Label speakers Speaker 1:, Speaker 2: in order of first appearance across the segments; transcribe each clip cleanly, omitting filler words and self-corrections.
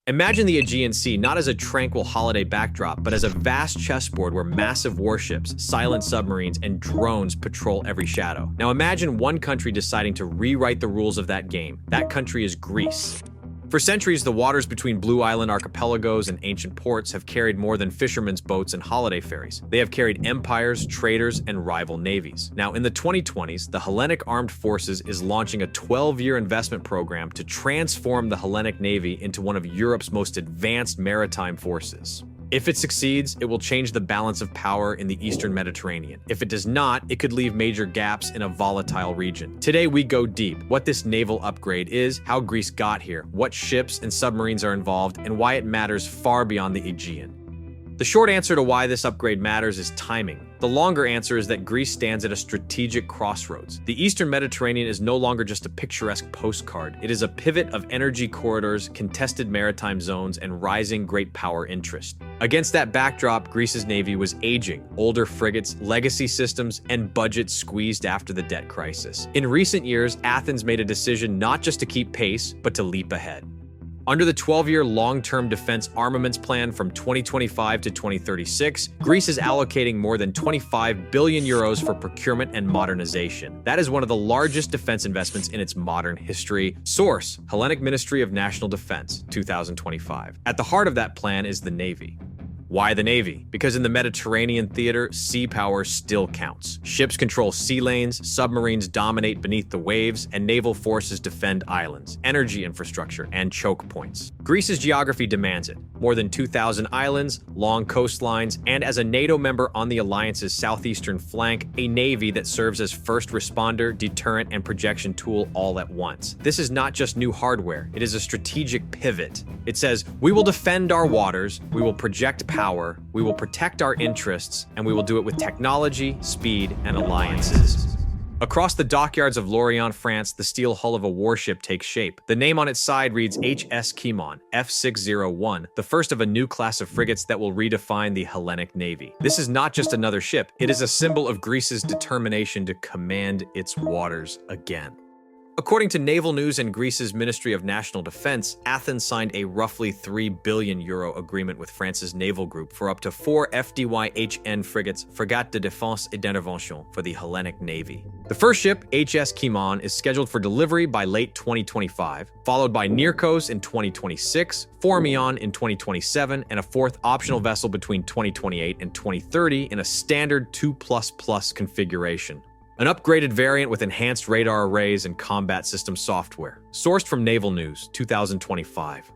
Speaker 1: Imagine the Aegean Sea not as a tranquil holiday backdrop, but as a vast chessboard where massive warships, silent submarines, and drones patrol every shadow. Now imagine one country deciding to rewrite the rules of that game. That country is Greece. For centuries, the waters between Blue Island archipelagos and ancient ports have carried more than fishermen's boats and holiday ferries. They have carried empires, traders, and rival navies. Now, in the 2020s, the Hellenic Armed Forces is launching a 12-year investment program to transform the Hellenic Navy into one of Europe's most advanced maritime forces. If it succeeds, it will change the balance of power in the Eastern Mediterranean. If it does not, it could leave major gaps in a volatile region. Today, we go deep: what this naval upgrade is, how Greece got here, what ships and submarines are involved, and why it matters far beyond the Aegean. The short answer to why this upgrade matters is timing. The longer answer is that Greece stands at a strategic crossroads. The Eastern Mediterranean is no longer just a picturesque postcard. It is a pivot of energy corridors, contested maritime zones, and rising great power interest. Against that backdrop, Greece's navy was aging: older frigates, legacy systems, and budgets squeezed after the debt crisis. In recent years, Athens made a decision not just to keep pace, but to leap ahead. Under the 12-year long-term defense armaments plan from 2025 to 2036, Greece is allocating more than 25 billion euros for procurement and modernization. That is one of the largest defense investments in its modern history. Source: Hellenic Ministry of National Defense, 2025. At the heart of that plan is the Navy. Why the Navy? Because in the Mediterranean theater, sea power still counts. Ships control sea lanes, submarines dominate beneath the waves, and naval forces defend islands, energy infrastructure, and choke points. Greece's geography demands it. More than 2,000 islands, long coastlines, and as a NATO member on the alliance's southeastern flank, a navy that serves as first responder, deterrent, and projection tool all at once. This is not just new hardware, it is a strategic pivot. It says, we will defend our waters, we will project power, we will protect our interests, and we will do it with technology, speed, and alliances. Across the dockyards of Lorient, France, the steel hull of a warship takes shape. The name on its side reads HS Kimon, F601, the first of a new class of frigates that will redefine the Hellenic Navy. This is not just another ship, it is a symbol of Greece's determination to command its waters again. According to Naval News and Greece's Ministry of National Defense, Athens signed a roughly €3 billion agreement with France's naval group for up to 4 FDY-HN frigates, Frégate de Défense et d'Intervention, for the Hellenic Navy. The first ship, HS Kimon, is scheduled for delivery by late 2025, followed by Nirkos in 2026, Formion in 2027, and a fourth optional vessel between 2028 and 2030 in a standard 2++ configuration. An upgraded variant with enhanced radar arrays and combat system software. Sourced from Naval News, 2025.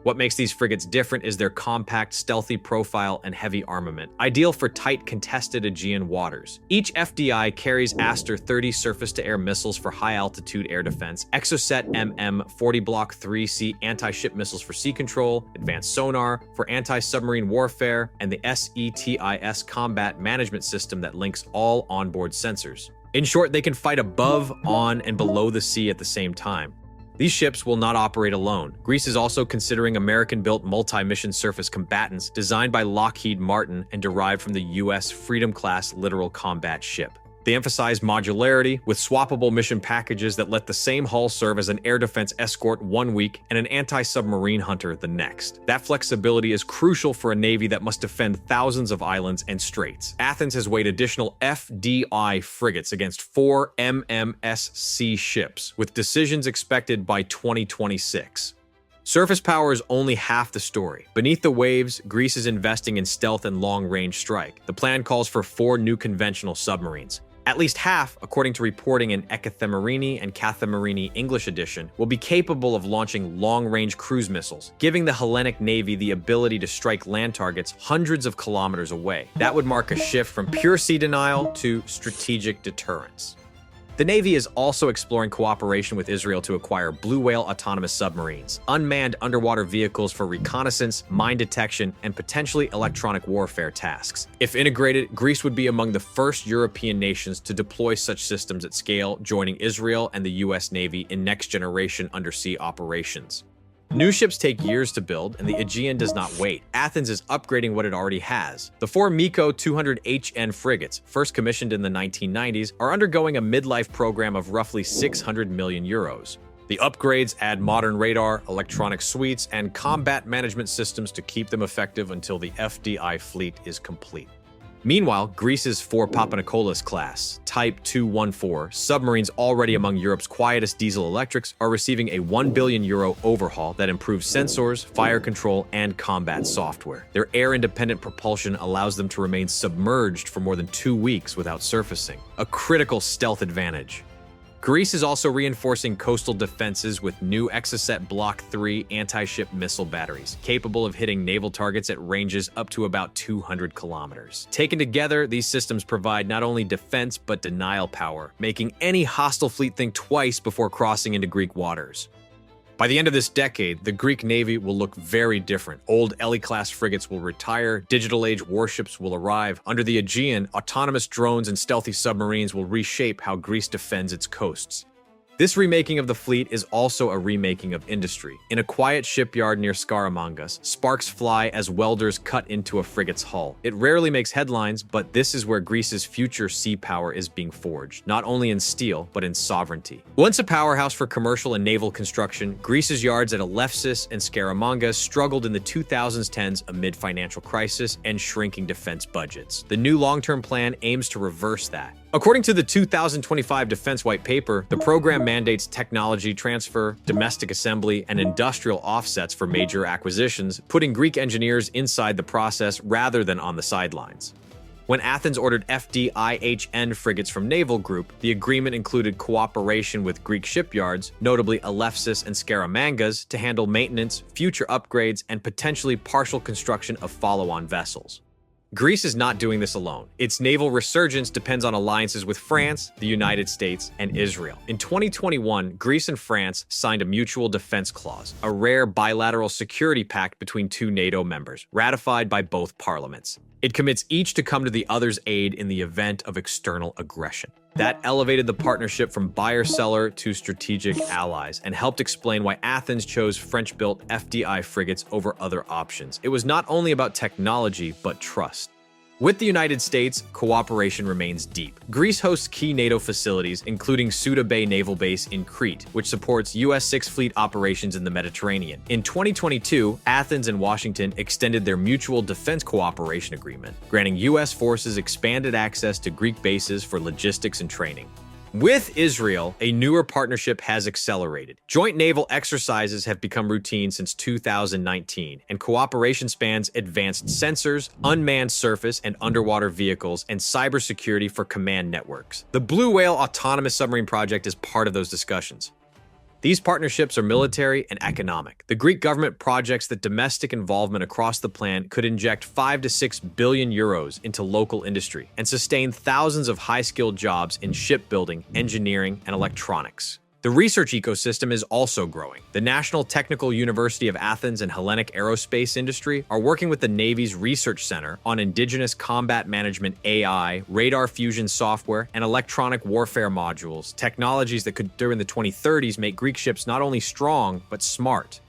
Speaker 1: What makes these frigates different is their compact, stealthy profile and heavy armament, ideal for tight, contested Aegean waters. Each FDI carries Aster 30 surface-to-air missiles for high-altitude air defense, Exocet MM 40 Block 3C anti-ship missiles for sea control, advanced sonar for anti-submarine warfare, and the SETIS combat management system that links all onboard sensors. In short, they can fight above, on, and below the sea at the same time. These ships will not operate alone. Greece is also considering American-built multi-mission surface combatants designed by Lockheed Martin and derived from the U.S. Freedom-class littoral combat ship. They emphasize modularity with swappable mission packages that let the same hull serve as an air defense escort one week and an anti-submarine hunter the next. That flexibility is crucial for a navy that must defend thousands of islands and straits. Athens has weighed additional FDI frigates against 4 MMSC ships, with decisions expected by 2026. Surface power is only half the story. Beneath the waves, Greece is investing in stealth and long-range strike. The plan calls for 4 new conventional submarines. At least half, according to reporting in Ekathemerini and Kathamerini English edition, will be capable of launching long-range cruise missiles, giving the Hellenic Navy the ability to strike land targets hundreds of kilometers away. That would mark a shift from pure sea denial to strategic deterrence. The Navy is also exploring cooperation with Israel to acquire BlueWhale autonomous submarines, unmanned underwater vehicles for reconnaissance, mine detection, and potentially electronic warfare tasks. If integrated, Greece would be among the first European nations to deploy such systems at scale, joining Israel and the US Navy in next-generation undersea operations. New ships take years to build, and the Aegean does not wait. Athens is upgrading what it already has. The 4 Miko 200HN frigates, first commissioned in the 1990s, are undergoing a midlife program of roughly €600 million. The upgrades add modern radar, electronic suites, and combat management systems to keep them effective until the FDI fleet is complete. Meanwhile, Greece's four Papanikolas-class, Type 214 submarines, already among Europe's quietest diesel-electrics, are receiving a €1 billion overhaul that improves sensors, fire control, and combat software. Their air-independent propulsion allows them to remain submerged for more than 2 weeks without surfacing, a critical stealth advantage. Greece is also reinforcing coastal defenses with new Exocet Block 3 anti-ship missile batteries, capable of hitting naval targets at ranges up to about 200 kilometers. Taken together, these systems provide not only defense but denial power, making any hostile fleet think twice before crossing into Greek waters. By the end of this decade, the Greek Navy will look very different. Old Hellenic-class frigates will retire, digital-age warships will arrive. Under the Aegean, autonomous drones and stealthy submarines will reshape how Greece defends its coasts. This remaking of the fleet is also a remaking of industry. In a quiet shipyard near Skaramangas, sparks fly as welders cut into a frigate's hull. It rarely makes headlines, but this is where Greece's future sea power is being forged, not only in steel, but in sovereignty. Once a powerhouse for commercial and naval construction, Greece's yards at Elefsis and Skaramangas struggled in the 2010s amid financial crisis and shrinking defense budgets. The new long-term plan aims to reverse that. According to the 2025 Defense White Paper, the program mandates technology transfer, domestic assembly, and industrial offsets for major acquisitions, putting Greek engineers inside the process rather than on the sidelines. When Athens ordered FDIHN frigates from Naval Group, the agreement included cooperation with Greek shipyards, notably Elefsis and Skaramangas, to handle maintenance, future upgrades, and potentially partial construction of follow-on vessels. Greece is not doing this alone. Its naval resurgence depends on alliances with France, the United States, and Israel. In 2021, Greece and France signed a mutual defense clause, a rare bilateral security pact between two NATO members, ratified by both parliaments. It commits each to come to the other's aid in the event of external aggression. That elevated the partnership from buyer-seller to strategic allies and helped explain why Athens chose French-built FDI frigates over other options. It was not only about technology, but trust. With the United States, cooperation remains deep. Greece hosts key NATO facilities, including Souda Bay Naval Base in Crete, which supports U.S. Sixth Fleet operations in the Mediterranean. In 2022, Athens and Washington extended their mutual defense cooperation agreement, granting U.S. forces expanded access to Greek bases for logistics and training. With Israel, a newer partnership has accelerated. Joint naval exercises have become routine since 2019, and cooperation spans advanced sensors, unmanned surface and underwater vehicles, and cybersecurity for command networks. The BlueWhale autonomous submarine project is part of those discussions. These partnerships are military and economic. The Greek government projects that domestic involvement across the plan could inject 5 to 6 billion euros into local industry and sustain thousands of high-skilled jobs in shipbuilding, engineering, and electronics. The research ecosystem is also growing. The National Technical University of Athens and Hellenic Aerospace Industry are working with the Navy's Research Center on indigenous combat management AI, radar fusion software, and electronic warfare modules, technologies that could, during the 2030s, make Greek ships not only strong, but smart.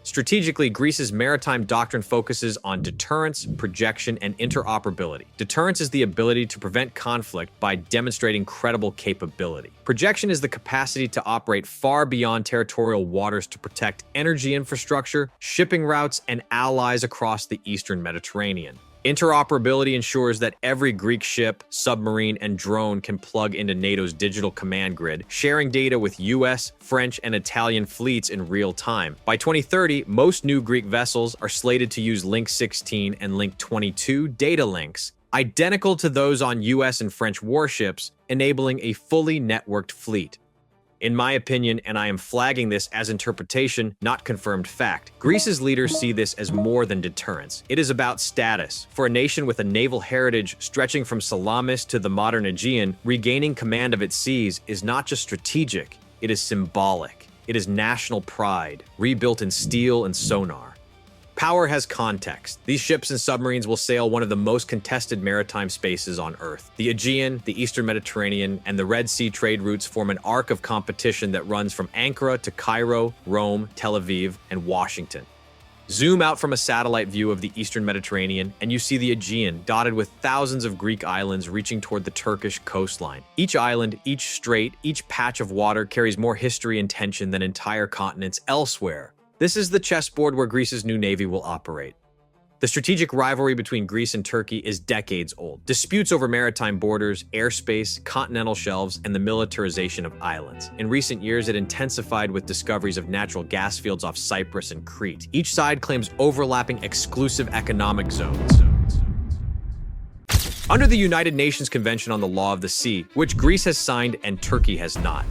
Speaker 1: Strategically, Greece's maritime doctrine focuses on deterrence, projection, and interoperability. Deterrence is the ability to prevent conflict by demonstrating credible capability. Projection is the capacity to operate far beyond territorial waters to protect energy infrastructure, shipping routes, and allies across the eastern Mediterranean. Interoperability ensures that every Greek ship, submarine, and drone can plug into NATO's digital command grid, sharing data with US, French, and Italian fleets in real time. By 2030, most new Greek vessels are slated to use Link 16 and Link 22 data links, identical to those on US and French warships, enabling a fully networked fleet. In my opinion, and I am flagging this as interpretation, not confirmed fact, Greece's leaders see this as more than deterrence. It is about status. For a nation with a naval heritage stretching from Salamis to the modern Aegean, regaining command of its seas is not just strategic, it is symbolic. It is national pride, rebuilt in steel and sonar. Power has context. These ships and submarines will sail one of the most contested maritime spaces on Earth. The Aegean, the Eastern Mediterranean, and the Red Sea trade routes form an arc of competition that runs from Ankara to Cairo, Rome, Tel Aviv, and Washington. Zoom out from a satellite view of the Eastern Mediterranean, and you see the Aegean, dotted with thousands of Greek islands reaching toward the Turkish coastline. Each island, each strait, each patch of water carries more history and tension than entire continents elsewhere. This is the chessboard where Greece's new navy will operate. The strategic rivalry between Greece and Turkey is decades old. Disputes over maritime borders, airspace, continental shelves, and the militarization of islands. In recent years, it intensified with discoveries of natural gas fields off Cyprus and Crete. Each side claims overlapping exclusive economic zones. Under the United Nations Convention on the Law of the Sea, which Greece has signed and Turkey has not,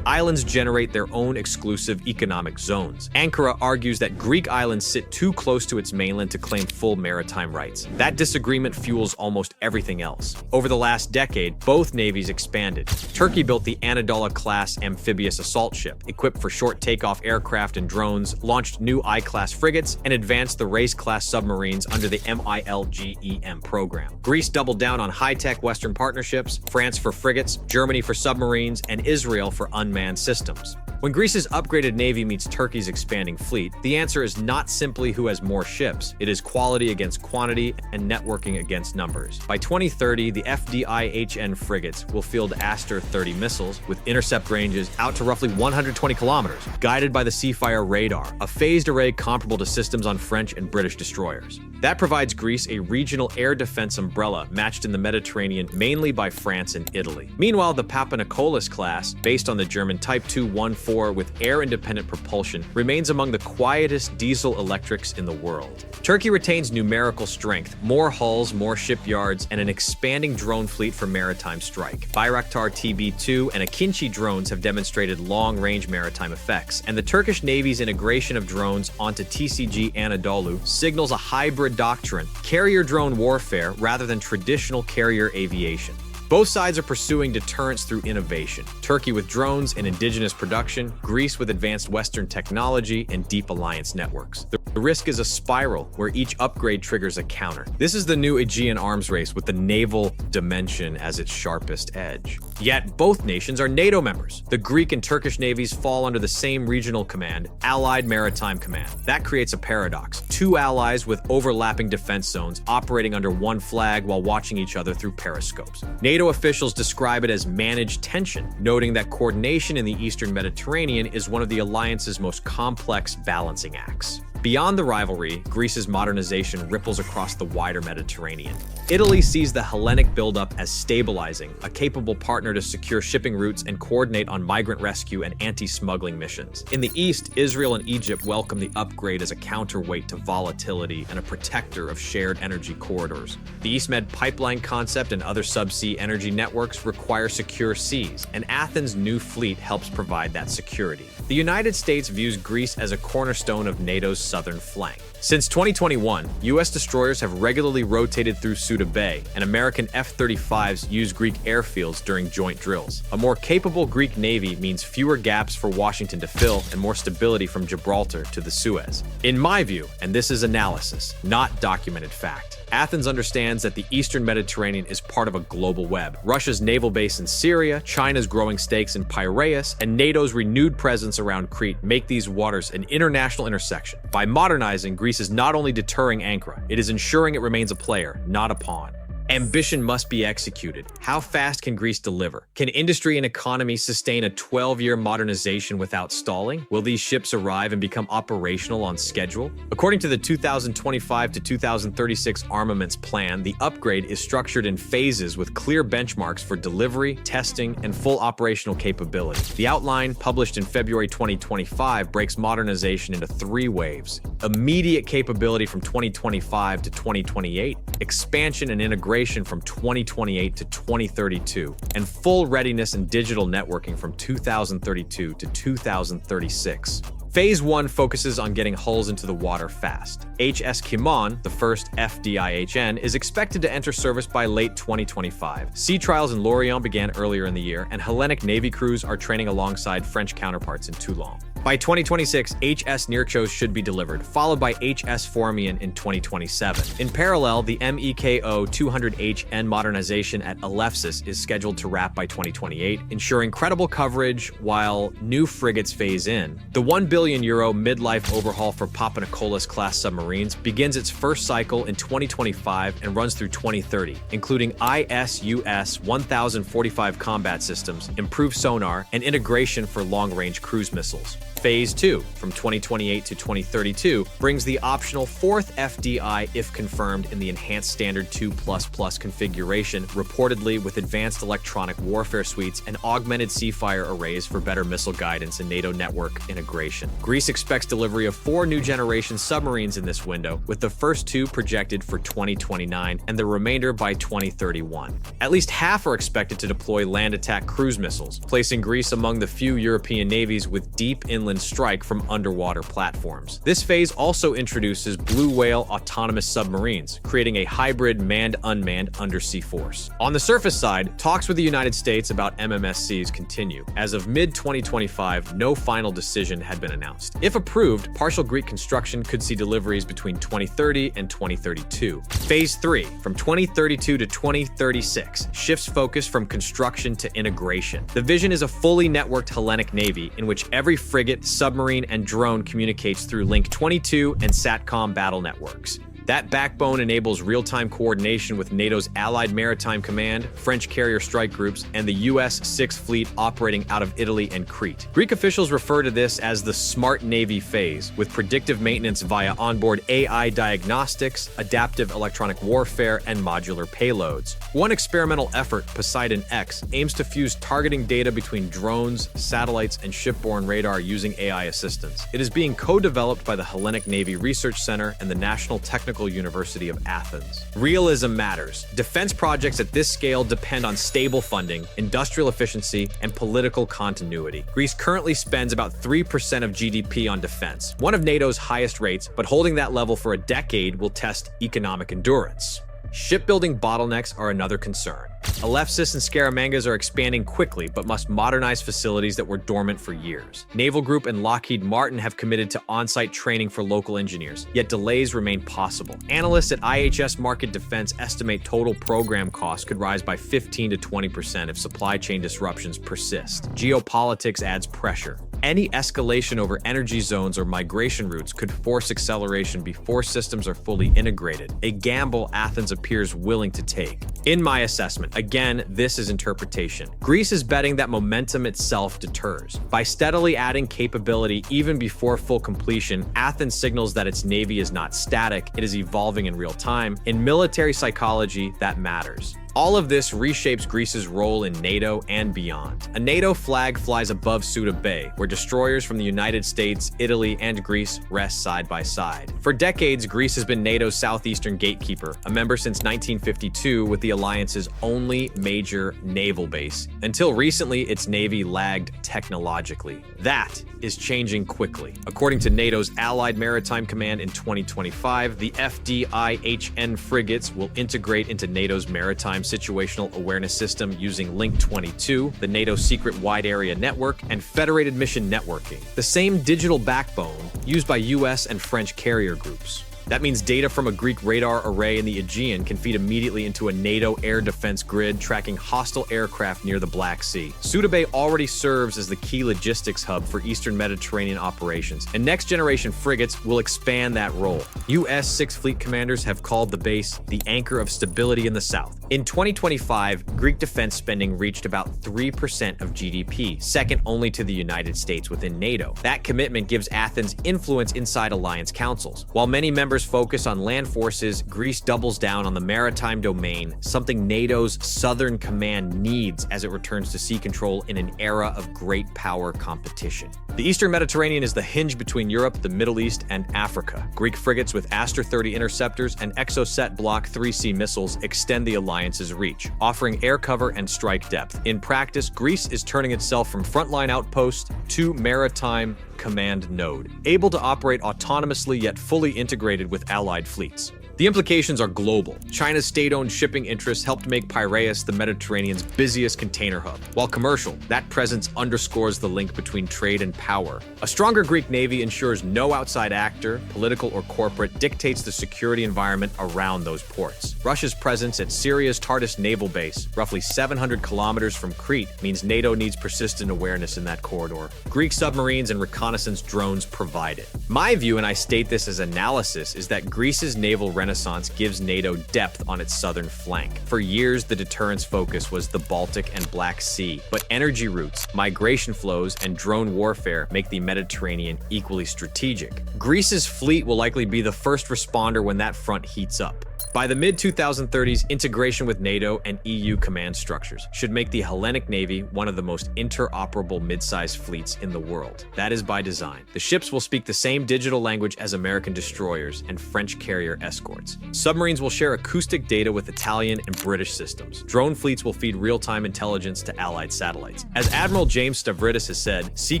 Speaker 1: islands generate their own exclusive economic zones. Ankara argues that Greek islands sit too close to its mainland to claim full maritime rights. That disagreement fuels almost everything else. Over the last decade, both navies expanded. Turkey built the Anadolu-class amphibious assault ship, equipped for short takeoff aircraft and drones, launched new I-class frigates, and advanced the Race-class submarines under the MILGEM program. Greece doubled down on high-tech Western partnerships, France for frigates, Germany for submarines, and Israel for unmanned systems. When Greece's upgraded navy meets Turkey's expanding fleet, the answer is not simply who has more ships. It is quality against quantity and networking against numbers. By 2030, the FDI-HN frigates will field Aster 30 missiles with intercept ranges out to roughly 120 kilometers, guided by the Seafire radar, a phased array comparable to systems on French and British destroyers. That provides Greece a regional air defense umbrella matched in the Mediterranean mainly by France and Italy. Meanwhile, the Papanikolas class, based on the German Type 214 with air-independent propulsion, remains among the quietest diesel-electrics in the world. Turkey retains numerical strength, more hulls, more shipyards, and an expanding drone fleet for maritime strike. Bayraktar TB2 and Akinci drones have demonstrated long-range maritime effects, and the Turkish Navy's integration of drones onto TCG Anadolu signals a hybrid doctrine, carrier drone warfare rather than traditional carrier aviation. Both sides are pursuing deterrence through innovation. Turkey with drones and indigenous production, Greece with advanced Western technology and deep alliance networks. The risk is a spiral where each upgrade triggers a counter. This is the new Aegean arms race with the naval dimension as its sharpest edge. Yet both nations are NATO members. The Greek and Turkish navies fall under the same regional command, Allied Maritime Command. That creates a paradox. Two allies with overlapping defense zones operating under one flag while watching each other through periscopes. NATO officials describe it as managed tension, noting that coordination in the Eastern Mediterranean is one of the alliance's most complex balancing acts. Beyond the rivalry, Greece's modernization ripples across the wider Mediterranean. Italy sees the Hellenic buildup as stabilizing, a capable partner to secure shipping routes and coordinate on migrant rescue and anti-smuggling missions. In the east, Israel and Egypt welcome the upgrade as a counterweight to volatility and a protector of shared energy corridors. The EastMed pipeline concept and other subsea energy networks require secure seas, and Athens' new fleet helps provide that security. The United States views Greece as a cornerstone of NATO's southern flank. Since 2021, U.S. destroyers have regularly rotated through Suda Bay, and American F-35s use Greek airfields during joint drills. A more capable Greek navy means fewer gaps for Washington to fill and more stability from Gibraltar to the Suez. In my view, and this is analysis, not documented fact, Athens understands that the Eastern Mediterranean is part of a global web. Russia's naval base in Syria, China's growing stakes in Piraeus, and NATO's renewed presence around Crete make these waters an international intersection. By modernizing, Greece is not only deterring Ankara, it is ensuring it remains a player, not a pawn. Ambition must be executed. How fast can Greece deliver? Can industry and economy sustain a 12-year modernization without stalling? Will these ships arrive and become operational on schedule? According to the 2025 to 2036 armaments plan, the upgrade is structured in phases with clear benchmarks for delivery, testing, and full operational capability. The outline, published in February 2025, breaks modernization into 3 waves: immediate capability from 2025 to 2028, expansion and integration from 2028 to 2032, and full readiness and digital networking from 2032 to 2036. Phase 1 focuses on getting hulls into the water fast. HS Kimon, the first FDI-HN, is expected to enter service by late 2025. Sea trials in Lorient began earlier in the year, and Hellenic Navy crews are training alongside French counterparts in Toulon. By 2026, HS Nearchos should be delivered, followed by HS Formian in 2027. In parallel, the MEKO 200HN modernization at Alephsis is scheduled to wrap by 2028, ensuring credible coverage while new frigates phase in. The €1 billion midlife overhaul for Papanikolas-class submarines begins its first cycle in 2025 and runs through 2030, including ISUS 1045 combat systems, improved sonar, and integration for long-range cruise missiles. Phase 2, from 2028 to 2032, brings the optional 4th FDI if confirmed in the Enhanced Standard 2++ configuration, reportedly with advanced electronic warfare suites and augmented Seafire arrays for better missile guidance and NATO network integration. Greece expects delivery of 4 new generation submarines in this window, with the first 2 projected for 2029 and the remainder by 2031. At least half are expected to deploy land attack cruise missiles, placing Greece among the few European navies with deep inland strike from underwater platforms. This phase also introduces BlueWhale autonomous submarines, creating a hybrid manned-unmanned undersea force. On the surface side, talks with the United States about MMSCs continue. As of mid-2025, no final decision had been announced. If approved, partial Greek construction could see deliveries between 2030 and 2032. Phase 3, from 2032 to 2036, shifts focus from construction to integration. The vision is a fully networked Hellenic Navy in which every frigate, submarine, and drone communicates through Link 22 and SATCOM battle networks. That backbone enables real-time coordination with NATO's Allied Maritime Command, French carrier strike groups, and the US Sixth Fleet operating out of Italy and Crete. Greek officials refer to this as the Smart Navy phase, with predictive maintenance via onboard AI diagnostics, adaptive electronic warfare, and modular payloads. One experimental effort, Poseidon X, aims to fuse targeting data between drones, satellites, and shipborne radar using AI assistance. It is being co-developed by the Hellenic Navy Research Center and the National Technical University of Athens. Realism matters. Defense projects at this scale depend on stable funding, industrial efficiency, and political continuity. Greece currently spends about 3% of GDP on defense, one of NATO's highest rates, but holding that level for a decade will test economic endurance. Shipbuilding bottlenecks are another concern. Alephsis and Scaramangas are expanding quickly, but must modernize facilities that were dormant for years. Naval Group and Lockheed Martin have committed to on-site training for local engineers, yet delays remain possible. Analysts at IHS Markit Defense estimate total program costs could rise by 15 to 20% if supply chain disruptions persist. Geopolitics adds pressure. Any escalation over energy zones or migration routes could force acceleration before systems are fully integrated, a gamble Athens appears willing to take. In my assessment, again, this is interpretation. Greece is betting that momentum itself deters. By steadily adding capability even before full completion, Athens signals that its navy is not static, it is evolving in real time. In military psychology, that matters. All of this reshapes Greece's role in NATO and beyond. A NATO flag flies above Suda Bay, where destroyers from the United States, Italy, and Greece rest side by side. For decades, Greece has been NATO's southeastern gatekeeper, a member since 1952 with the alliance's only major naval base. Until recently, its navy lagged technologically. That is changing quickly. According to NATO's Allied Maritime Command in 2025, the FDI-HN frigates will integrate into NATO's maritime situational awareness system using Link 22, the NATO secret wide area network, and federated mission networking, the same digital backbone used by US and French carrier groups. That means data from a Greek radar array in the Aegean can feed immediately into a NATO air defense grid tracking hostile aircraft near the Black Sea. Suda Bay already serves as the key logistics hub for Eastern Mediterranean operations, and next-generation frigates will expand that role. U.S. Sixth Fleet commanders have called the base the anchor of stability in the South. In 2025, Greek defense spending reached about 3% of GDP, second only to the United States within NATO. That commitment gives Athens influence inside alliance councils. While many members focus on land forces, Greece doubles down on the maritime domain, something NATO's Southern Command needs as it returns to sea control in an era of great power competition. The Eastern Mediterranean is the hinge between Europe, the Middle East, and Africa. Greek frigates with Aster 30 interceptors and Exocet Block 3C missiles extend the alliance's reach, offering air cover and strike depth. In practice, Greece is turning itself from frontline outpost to maritime command node, able to operate autonomously yet fully integrated with allied fleets. The implications are global. China's state-owned shipping interests helped make Piraeus the Mediterranean's busiest container hub. While commercial, that presence underscores the link between trade and power. A stronger Greek navy ensures no outside actor, political or corporate, dictates the security environment around those ports. Russia's presence at Syria's Tartus naval base, roughly 700 kilometers from Crete, means NATO needs persistent awareness in that corridor. Greek submarines and reconnaissance drones provide it. My view, and I state this as analysis, is that Greece's naval renaissance gives NATO depth on its southern flank. For years, the deterrence focus was the Baltic and Black Sea, but energy routes, migration flows, and drone warfare make the Mediterranean equally strategic. Greece's fleet will likely be the first responder when that front heats up. By the mid-2030s, integration with NATO and EU command structures should make the Hellenic Navy one of the most interoperable mid-sized fleets in the world. That is by design. The ships will speak the same digital language as American destroyers and French carrier escorts. Submarines will share acoustic data with Italian and British systems. Drone fleets will feed real-time intelligence to allied satellites. As Admiral James Stavridis has said, sea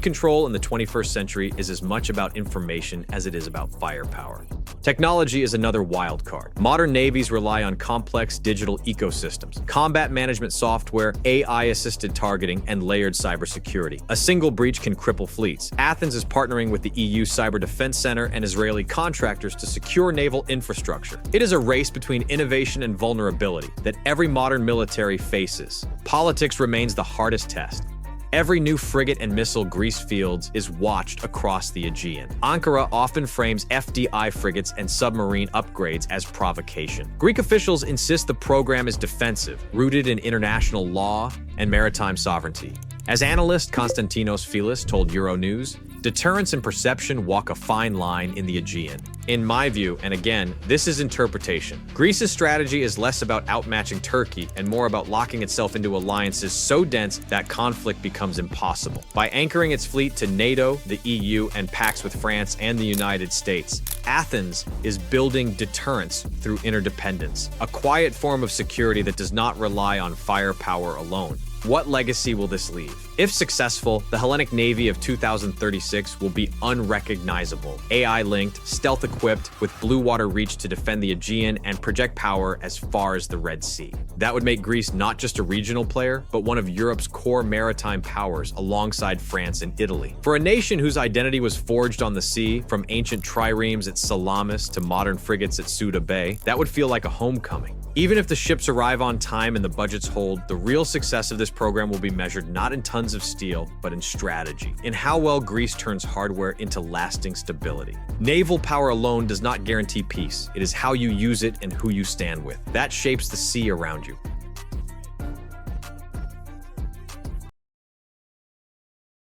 Speaker 1: control in the 21st century is as much about information as it is about firepower. Technology is another wild card. Modern navies rely on complex digital ecosystems, combat management software, AI-assisted targeting, and layered cybersecurity. A single breach can cripple fleets. Athens is partnering with the EU Cyber Defense Center and Israeli contractors to secure naval infrastructure. It is a race between innovation and vulnerability that every modern military faces. Politics remains the hardest test. Every new frigate and missile Greece fields is watched across the Aegean. Ankara often frames FDI frigates and submarine upgrades as provocation. Greek officials insist the program is defensive, rooted in international law and maritime sovereignty. As analyst Konstantinos Philis told Euronews, deterrence and perception walk a fine line in the Aegean. In my view, and again, this is interpretation, Greece's strategy is less about outmatching Turkey and more about locking itself into alliances so dense that conflict becomes impossible. By anchoring its fleet to NATO, the EU, and pacts with France and the United States, Athens is building deterrence through interdependence, a quiet form of security that does not rely on firepower alone. What legacy will this leave? If successful, the Hellenic Navy of 2036 will be unrecognizable, AI-linked, stealth-equipped, with blue water reach to defend the Aegean and project power as far as the Red Sea. That would make Greece not just a regional player, but one of Europe's core maritime powers alongside France and Italy. For a nation whose identity was forged on the sea, from ancient triremes at Salamis to modern frigates at Suda Bay, that would feel like a homecoming. Even if the ships arrive on time and the budgets hold, the real success of this program will be measured not in tons of steel, but in strategy, in how well Greece turns hardware into lasting stability. Naval power alone does not guarantee peace. It is how you use it and who you stand with. That shapes the sea around you.